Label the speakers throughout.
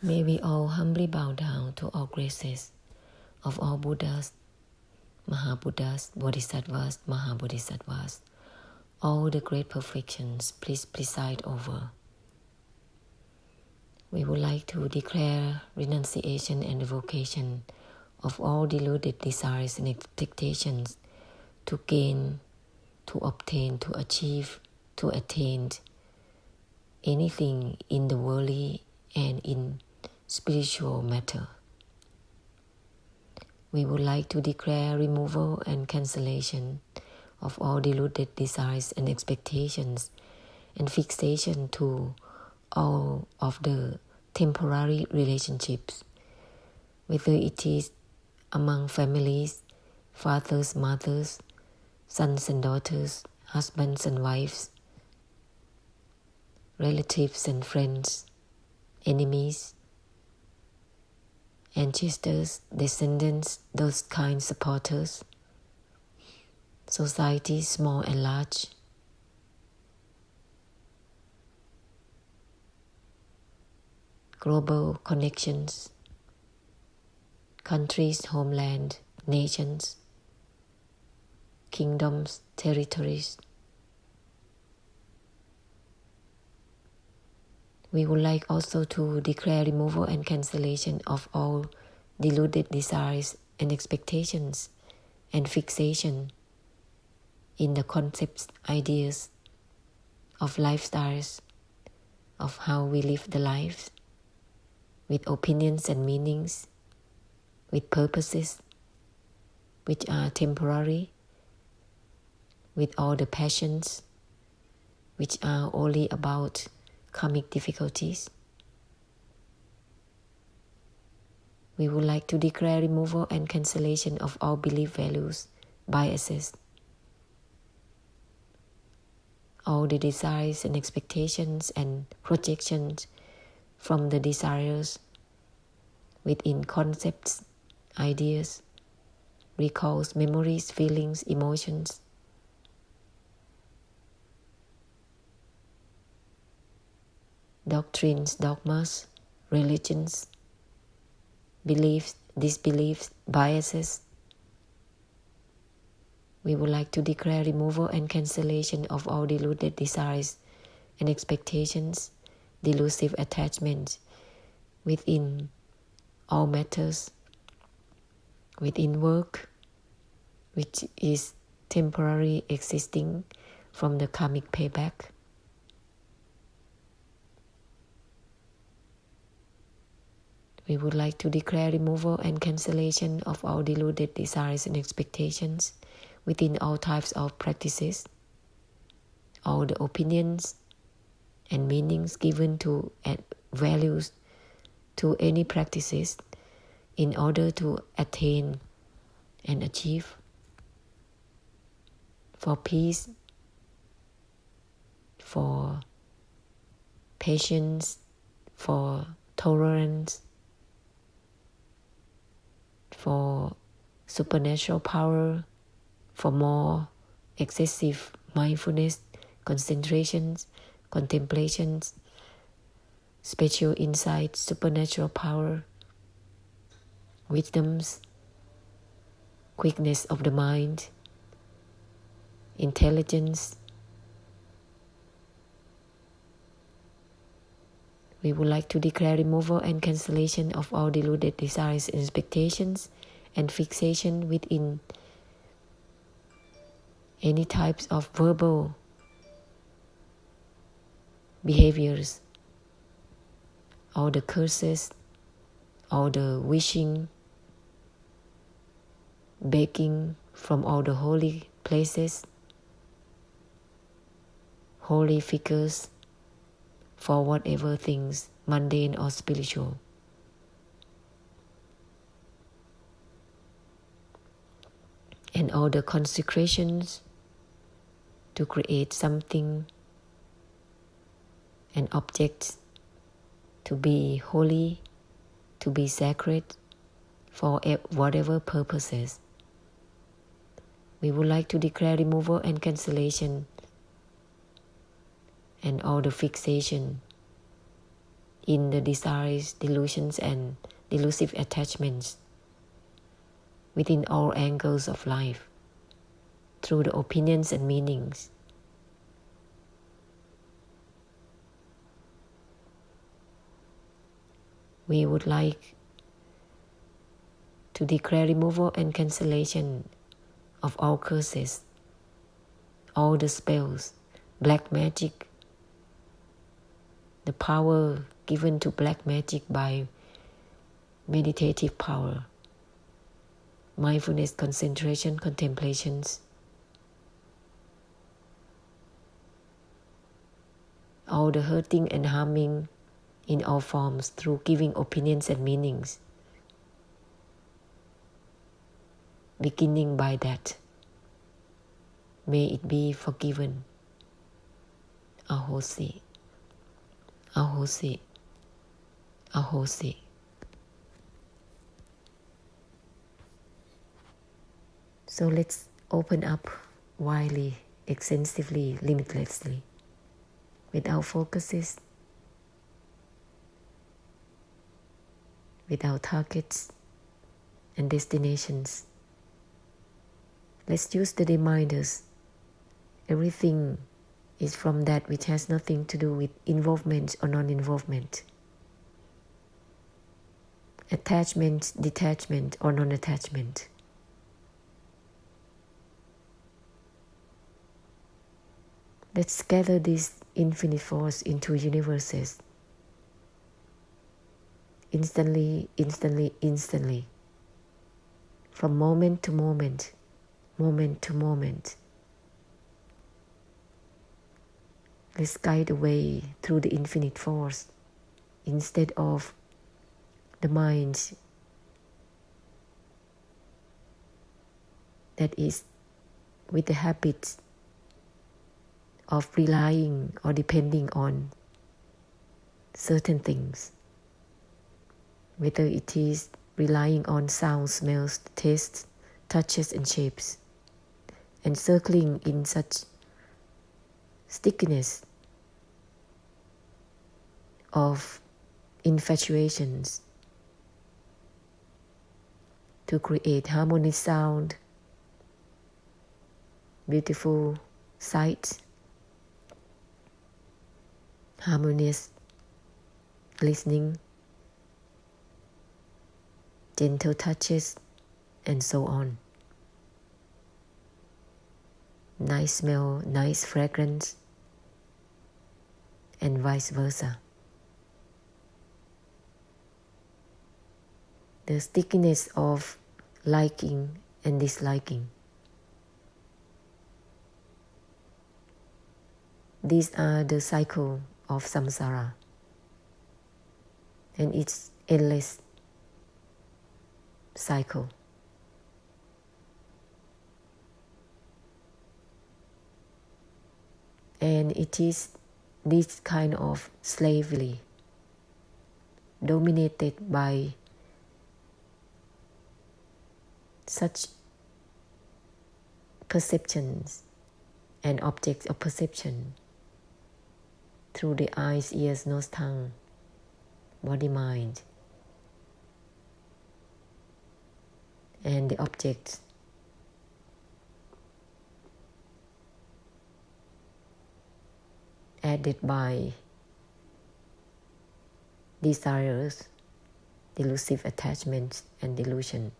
Speaker 1: May we all humbly bow down to all graces of all Buddhas, Mahabuddhas, Bodhisattvas, Mahabodhisattvas. All the great perfections, please preside over. We would like to declare renunciation and revocation of all deluded desires and expectations to gain, to obtain, to achieve, to attain anything in the worldly and in spiritual matter. We would like to declare removal and cancellation of all deluded desires and expectations and fixation to all of the temporary relationships, whether it is among families, fathers, mothers, sons and daughters, husbands and wives, relatives and friends, enemies, ancestors, descendants, those kind supporters, society, small and large, global connections, countries, homeland, nations, kingdoms, territories. We would like also to declare removal and cancellation of all deluded desires and expectations and fixation in the concepts, ideas of lifestyles, of how we live the lives, with opinions and meanings, with purposes which are temporary, with all the passions which are only about karmic difficulties. We would like to declare removal and cancellation of all belief values, biases, all the desires and expectations and projections from the desires within concepts, ideas, recalls, memories, feelings, emotions. Doctrines, dogmas, religions, beliefs, disbeliefs, biases. We would like to declare removal and cancellation of all deluded desires and expectations, delusive attachments within all matters, within work, which is temporarily existing from the karmic payback. We would like to declare removal and cancellation of all deluded desires and expectations within all types of practices, all the opinions and meanings given to and values to any practices in order to attain and achieve for peace, for patience, for tolerance, for supernatural power, for more excessive mindfulness, concentrations, contemplations, spiritual insight, supernatural power, wisdoms, quickness of the mind, intelligence. We would like to declare removal and cancellation of all deluded desires and expectations and fixation within any types of verbal behaviors, all the curses, all the wishing, begging from all the holy places, holy figures, for whatever things, mundane or spiritual. And all the consecrations to create something, an object, to be holy, to be sacred, for whatever purposes. We would like to declare removal and cancellation and all the fixation in the desires, delusions, and delusive attachments within all angles of life through the opinions and meanings. We would like to declare removal and cancellation of all curses, all the spells, black magic, the power given to black magic by meditative power, mindfulness, concentration, contemplations, all the hurting and harming in all forms through giving opinions and meanings. Beginning by that, may it be forgiven. Ahosi, Ahosi, Ahosi. So let's open up widely, extensively, limitlessly, without focuses, without targets and destinations. Let's use the reminders. Everything is from that which has nothing to do with involvement or non-involvement, attachment, detachment, or non-attachment. Let's gather this infinite force into universes. Instantly, instantly, instantly. From moment to moment, moment to moment. Let's guide the way through the infinite force instead of the mind that is with the habits of relying or depending on certain things, whether it is relying on sounds, smells, tastes, touches, and shapes, and circling in such stickiness of infatuations to create harmonious sound, beautiful sight, harmonious listening, gentle touches, and so on. Nice smell, nice fragrance, and vice versa. The stickiness of liking and disliking. These are the cycle of samsara, and it's endless cycle. And it is this kind of slavery dominated by such perceptions and objects of perception through the eyes, ears, nose, tongue, body, mind, and the objects added by desires, delusive attachments, and delusion.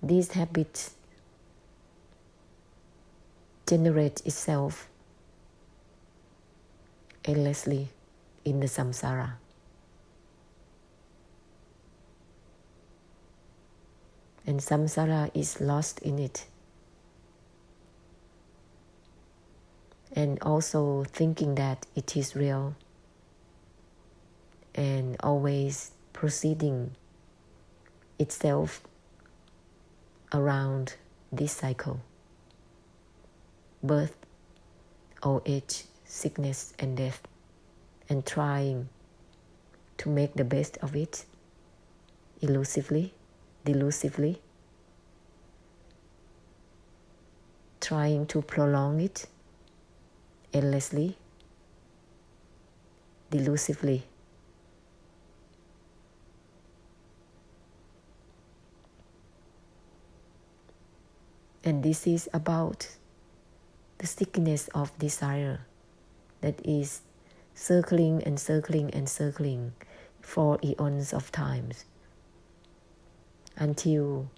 Speaker 1: These habits generate itself endlessly in the samsara. And samsara is lost in it. And also thinking that it is real and always proceeding itself around this cycle: birth, old age, sickness, and death, and trying to make the best of it elusively, delusively, trying to prolong it endlessly delusively. And this is about the stickiness of desire that is circling and circling and circling for eons of times until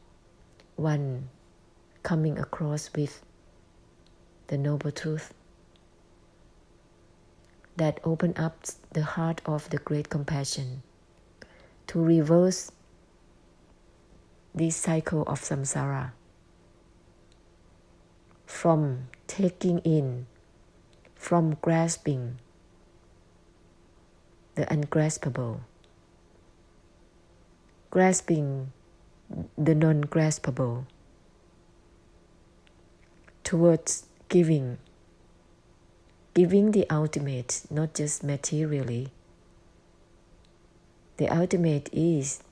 Speaker 1: one coming across with the noble truth that open up the heart of the great compassion to reverse this cycle of samsara from taking in, from grasping the ungraspable, grasping the non-graspable, towards giving the ultimate, not just materially. The ultimate is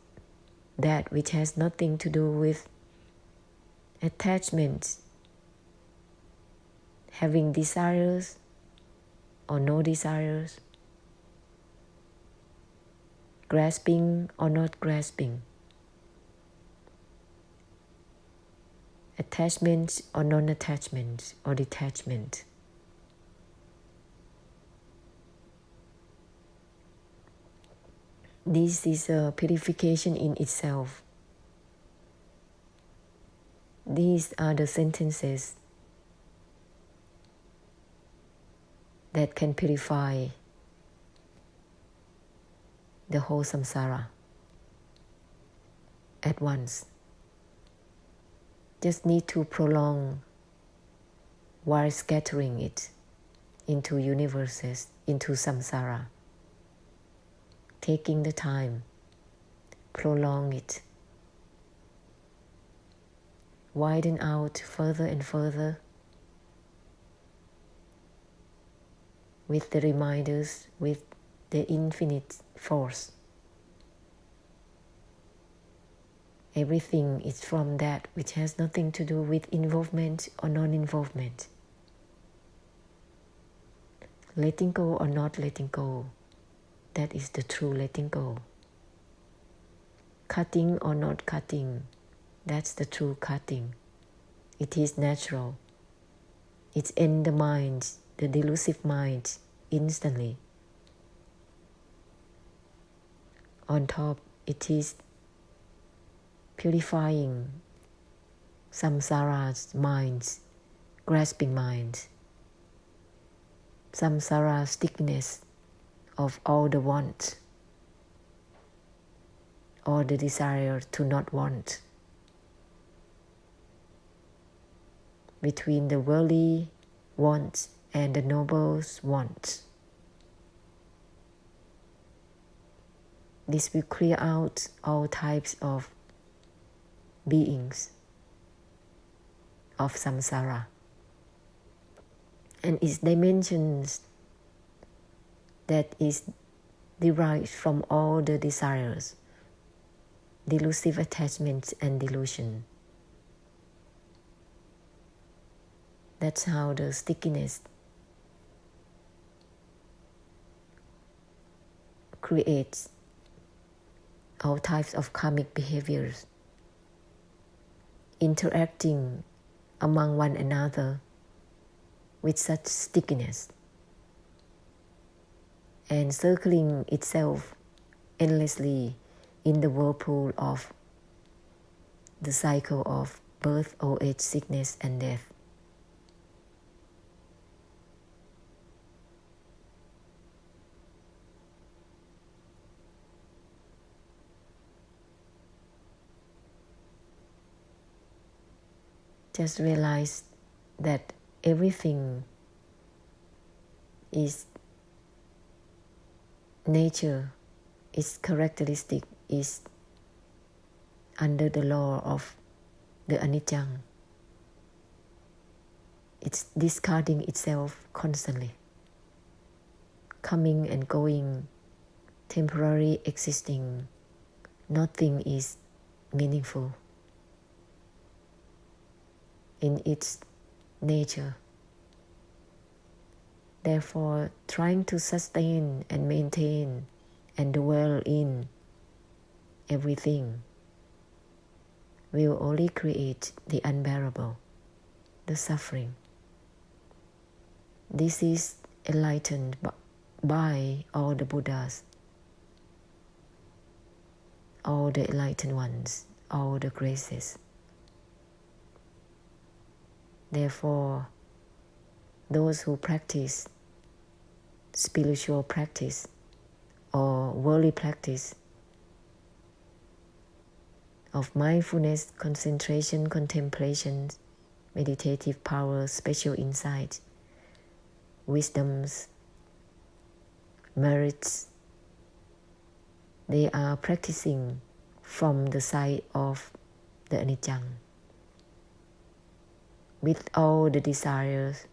Speaker 1: that which has nothing to do with attachment, having desires or no desires, grasping or not grasping, attachment or non-attachment or detachment. This is a purification in itself. These are the sentences that can purify the whole samsara at once. Just need to prolong while scattering it into universes, into samsara. Taking the time, prolong it, widen out further and further with the reminders, with the infinite force. Everything is from that which has nothing to do with involvement or non-involvement. Letting go or not letting go, that is the true letting go. Cutting or not cutting, that's the true cutting. It is natural. It's in the mind, the delusive mind, instantly. On top, it is purifying samsara's minds, grasping minds, samsara stickiness of all the want or the desire to not want, between the worldly wants and the noble's wants. This will clear out all types of beings of samsara and its dimensions that is derived from all the desires, delusive attachments and delusion. That's how the stickiness creates all types of karmic behaviors, interacting among one another with such stickiness and circling itself endlessly in the whirlpool of the cycle of birth, old age, sickness, and death. Just realize that everything is nature, its characteristic is under the law of the anicca. It's discarding itself constantly, coming and going, temporary existing. Nothing is meaningful in its nature. Therefore, trying to sustain and maintain and dwell in everything will only create the unbearable, the suffering. This is enlightened by all the Buddhas, all the enlightened ones, all the graces. Therefore, those who practice spiritual practice or worldly practice of mindfulness, concentration, contemplation, meditative power, special insight, wisdoms, merits, they are practicing from the side of the anicca, with all the desires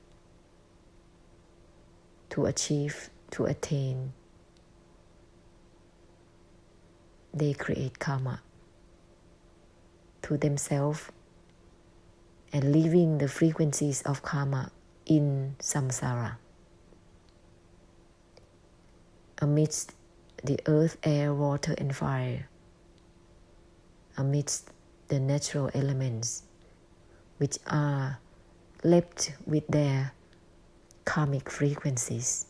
Speaker 1: to achieve, to attain. They create karma to themselves and leaving the frequencies of karma in samsara. Amidst the earth, air, water, and fire, amidst the natural elements which are left with their karmic frequencies.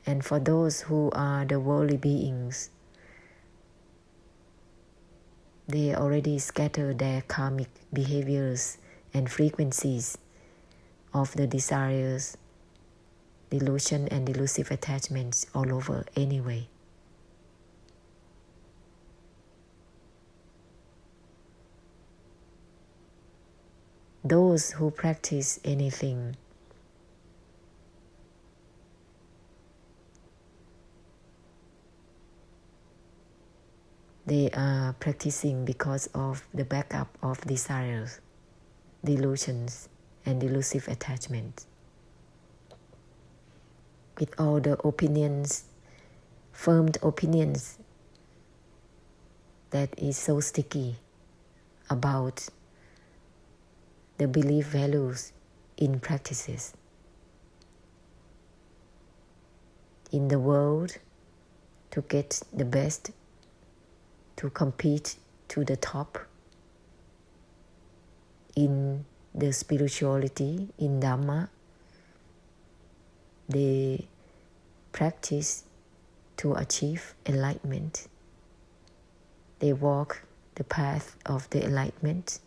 Speaker 1: And for those who are the worldly beings, they already scatter their karmic behaviors and frequencies of the desires, delusion, and delusive attachments all over anyway. Those who practice anything they are practicing because of the backup of desires, delusions, and delusive attachments. With all the opinions, firmed opinions that is so sticky about the belief values in practices. In the world, to get the best, to compete to the top in the spirituality, in Dhamma, they practice to achieve enlightenment. They walk the path of the enlightenment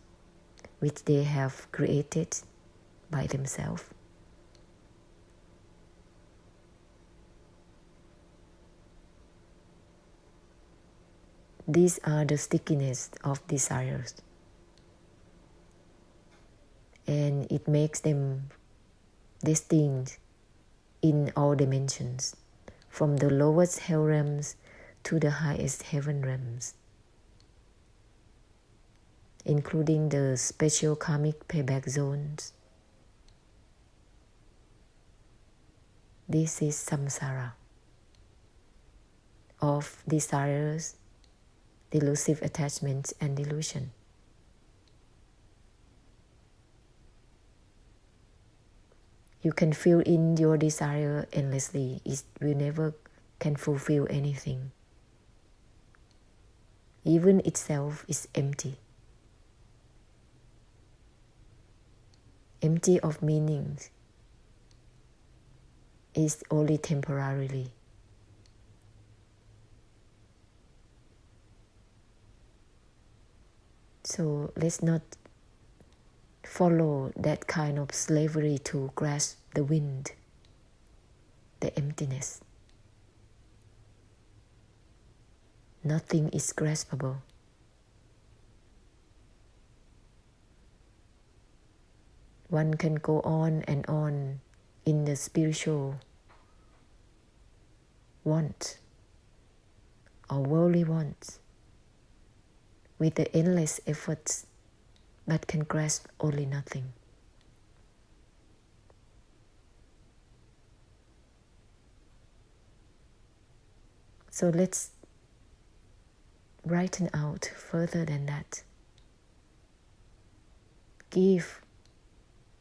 Speaker 1: which they have created by themselves. These are the stickiness of desires, and it makes them destined in all dimensions, from the lowest hell realms to the highest heaven realms, including the special karmic payback zones. This is samsara of desires, delusive attachments, and delusion. You can fill in your desire endlessly. It will never can fulfill anything. Even itself is empty. Empty of meanings is only temporarily. So let's not follow that kind of slavery to grasp the wind, the emptiness. Nothing is graspable. One can go on and on in the spiritual want or worldly wants with the endless efforts, but can grasp only nothing. So let's brighten out further than that. Give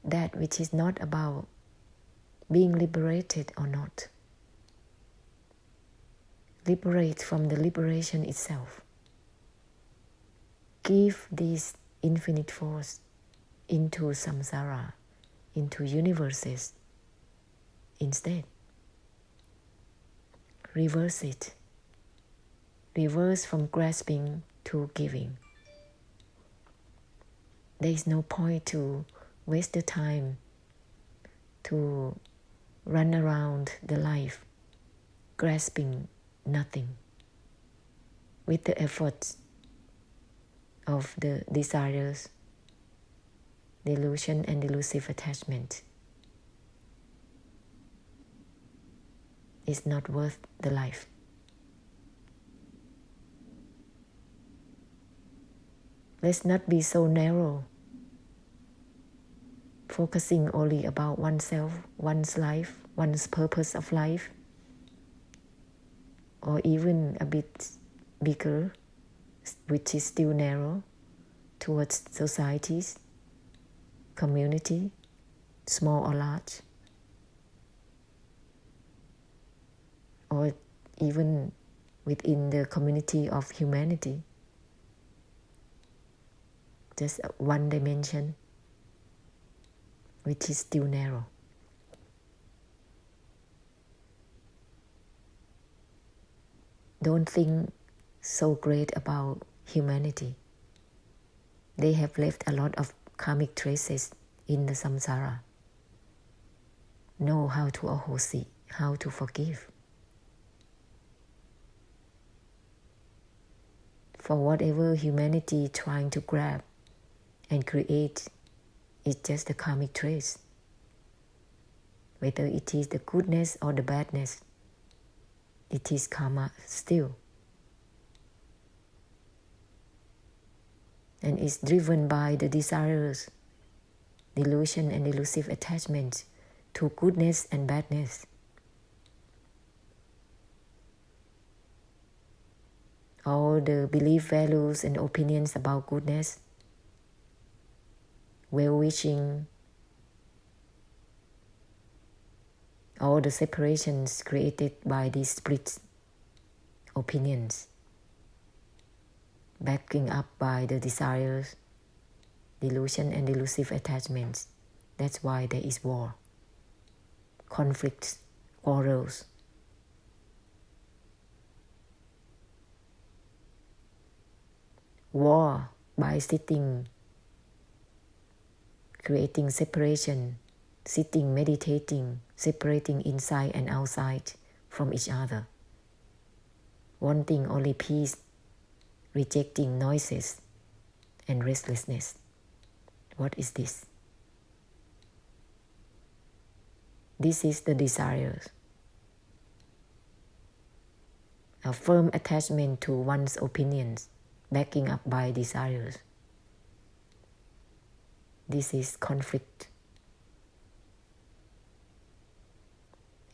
Speaker 1: that which is not about being liberated or not. Liberate from the liberation itself. Give this infinite force into samsara, into universes instead. Reverse it. Reverse from grasping to giving. There is no point to waste the time to run around the life grasping nothing with the efforts of the desires, delusion and delusive attachment. It's not worth the life. Let's not be so narrow, focusing only about oneself, one's life, one's purpose of life, or even a bit bigger, which is still narrow, towards societies, community, small or large, or even within the community of humanity. Just one dimension, which is still narrow. Don't think so great about humanity. They have left a lot of karmic traces in the samsara. Know how to ahosi, how to forgive. For whatever humanity trying to grab and create is just a karmic trace. Whether it is the goodness or the badness, it is karma still. And is driven by the desires, delusion and elusive attachment to goodness and badness. All the belief, values and opinions about goodness, well-wishing, all the separations created by these split opinions, backing up by the desires, delusion and delusive attachments. That's why there is war, conflicts, quarrels. War by sitting, creating separation, sitting, meditating, separating inside and outside from each other, wanting only peace, rejecting noises and restlessness. What is this? This is the desires. A firm attachment to one's opinions, backing up by desires. This is conflict.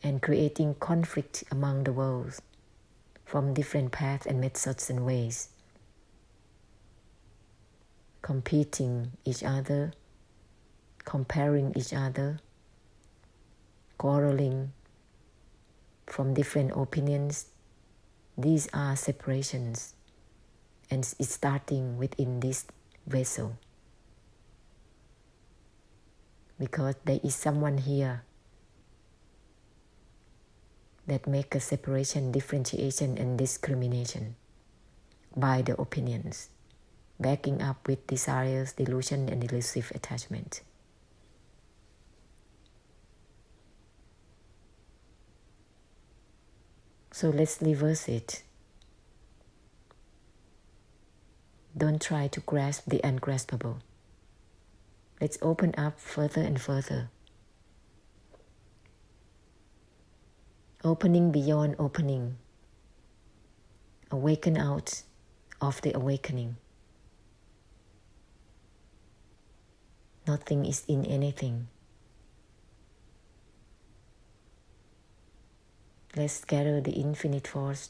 Speaker 1: And creating conflict among the worlds from different paths and methods and ways. Competing each other, comparing each other, quarreling from different opinions. These are separations, and it's starting within this vessel. Because there is someone here that make a separation, differentiation and discrimination by the opinions, backing up with desires, delusion and elusive attachment. So let's reverse it. Don't try to grasp the ungraspable. Let's open up further and further. Opening beyond opening. Awaken out of the awakening. Nothing is in anything. Let's gather the infinite force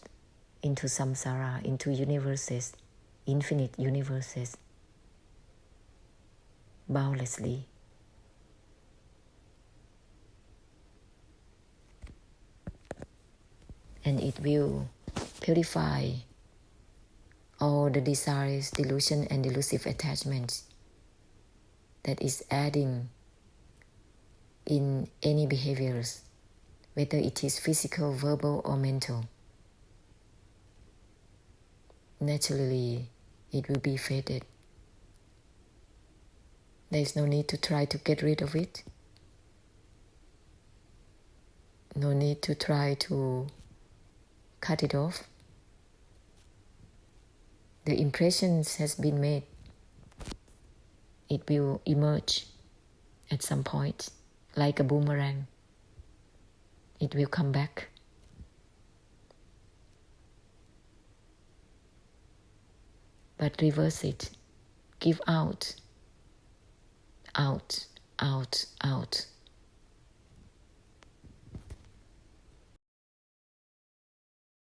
Speaker 1: into samsara, into universes, infinite universes, boundlessly, and it will purify all the desires, delusion, and delusive attachments that is adding in any behaviors, whether it is physical, verbal, or mental. Naturally, it will be faded. There is no need to try to get rid of it. No need to try to cut it off. The impressions has been made. It will emerge at some point like a boomerang. It will come back. But reverse it. Give out, out, out, out.